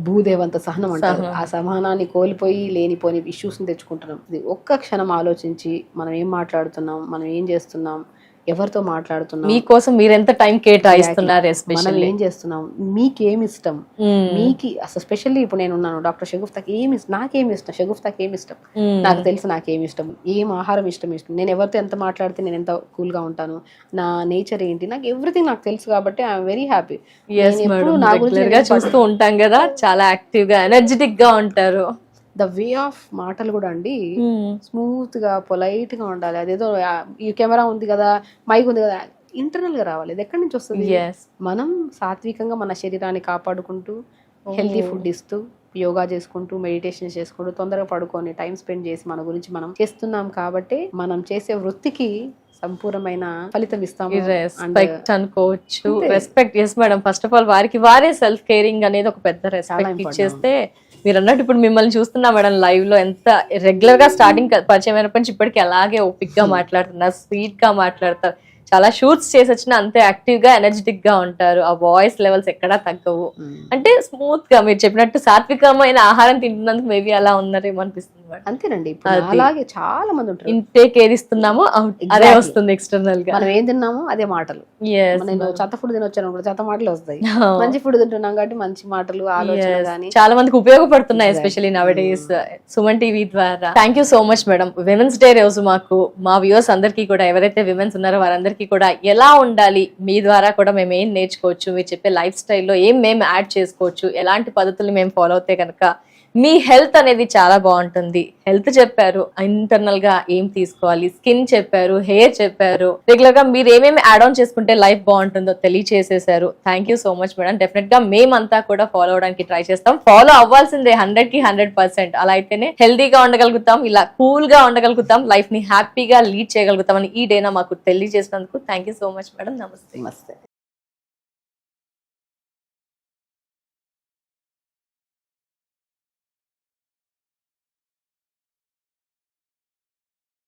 భూదేవంత సహనం అంటారు, ఆ సహనాన్ని కోల్పోయి లేనిపోని ఇష్యూస్ ని తెచ్చుకుంటున్నాం. ఇది ఒక్క క్షణం ఆలోచించి మనం ఏం మాట్లాడుతున్నాం, మనం ఏం చేస్తున్నాం, ఎవరితో మాట్లాడుతున్నాం, మీకోసం మీరు ఎంత టైం కేటాయిస్తున్నారు, మనం ఏం చేస్తున్నాం, మీకేమి ఇష్టం, మీకు అసలు స్పెషల్లీ ఇప్పుడు నేను ఉన్నాను డాక్టర్ షగుఫ్తాకి ఏమి ఇష్టం, నాకేమి ఇష్టం, షగుఫ్తాకి ఏమి ఇష్టం, నాకు తెలుసు నాకేమి ఇష్టం, ఏం ఆహారం ఇష్టం, నేను ఎవరితో ఎంత మాట్లాడితే నేను ఎంత కూల్ గా ఉంటాను, నా నేచర్ ఏంటి, నాకు ఎవ్రీథింగ్ నాకు తెలుసు కాబట్టి ఐఎమ్ వెరీ హ్యాపీ. నా గురించి చూస్తూ ఉంటాం కదా, చాలా యాక్టివ్ గా ఎనర్జెటిక్ గా ఉంటారు. ద వే ఆఫ్ మాటలు కూడా అండి స్మూత్ గా పొలైట్ గా ఉండాలి. అదేదో ఈ కెమెరా ఉంది కదా, మైక్ ఉంది కదా, ఇంటర్నల్ గా రావాలి. ఇది ఎక్కడి నుంచి వస్తుంది? మనం సాత్వికంగా మన శరీరాన్ని కాపాడుకుంటూ హెల్తీ ఫుడ్ ఇస్తూ యోగా చేసుకుంటూ మెడిటేషన్ చేసుకుంటూ తొందరగా పడుకొని టైం స్పెండ్ చేసి మన గురించి మనం చేస్తున్నాం కాబట్టి మనం చేసే వృత్తికి సంపూర్ణమైన ఫలితం ఇస్తాము అనుకోవచ్చు. Respect. Yes madam, first of all వారికి వారే సెల్ఫ్ కేరింగ్ అనేది ఒక పెద్ద రెస్పెక్ట్ ఇచ్చేస్తే, మీరు అన్నట్టు ఇప్పుడు మిమ్మల్ని చూస్తున్నా మేడం లైవ్ లో, ఎంత రెగ్యులర్ గా స్టార్టింగ్ పరిచయం అయినప్పటి నుంచి ఇప్పటికి అలాగే ఓపిక్ గా మాట్లాడుతున్నారు, స్వీట్ గా మాట్లాడతారు, చాలా షూట్స్ చేసి వచ్చినా అంతే యాక్టివ్ గా ఎనర్జెటిక్ గా ఉంటారు, ఆ వాయిస్ లెవెల్స్ ఎక్కడా తగ్గవు. అంటే స్మూత్ గా మీరు చెప్పినట్టు సాత్వికమైన ఆహారం తింటున్నందుకు మేబీ అలా ఉన్నారేమో అనిపిస్తుంది. అంతేనండి, అలాగే చాలా మంది ఉంటారు. ఇంటేక్ ఏది ఇస్తున్నామో అదే వస్తుంది ఎక్స్టర్నల్ గా, మనం ఏం తిన్నామో అదే మాటలు. నేను చెత్త ఫుడ్ తినొచ్చాను కూడా చెత్త మాటలు వస్తాయి, మంచి ఫుడ్ తింటున్నాం కాబట్టి మంచి మాటలు, ఆలోచనలు కానీ చాలా మందికి ఉపయోగపడుతున్నాయి, ఎస్పెషల్లీ నవడేస్ సుమన్ టీవీ ద్వారా. Thank you so much madam. Women's day రోజు మాకు మా వ్యూవర్స్ అందరికీ కూడా, ఎవరైతే విమెన్స్ ఉన్నారో వారందరికీ కూడా ఎలా ఉండాలి, మీ ద్వారా కూడా మేము ఏం నేర్చుకోవచ్చు, మీరు చెప్పే లైఫ్ స్టైల్లో ఏం మేము యాడ్ చేసుకోవచ్చు, ఎలాంటి పద్ధతులు మేము ఫాలో అవుతే కనుక మీ హెల్త్ అనేది చాలా బాగుంటుంది. హెల్త్ చెప్పారు, ఇంటర్నల్ గా ఏం తీసుకోవాలి, స్కిన్ చెప్పారు, హెయిర్ చెప్పారు, రెగ్యులర్ గా మీరు ఏమేమి యాడ్ ఆన్ చేసుకుంటే లైఫ్ బాగుంటుందో తెలియచేసేసారు. Thank you so much madam. Definite గా మేమంతా కూడా ఫాలో అవడానికి ట్రై చేస్తాం. ఫాలో అవ్వాల్సిందే 100కి 100%. అలా అయితేనే హెల్తీగా ఉండగలుగుతాం, ఇలా కూల్ గా ఉండగలుగుతాం, లైఫ్ ని హ్యాపీగా లీడ్ చేయగలుగుతాం అని ఈ డేనా మాకు తెలియజేసినందుకు thank you so much madam. నమస్తే. నమస్తే.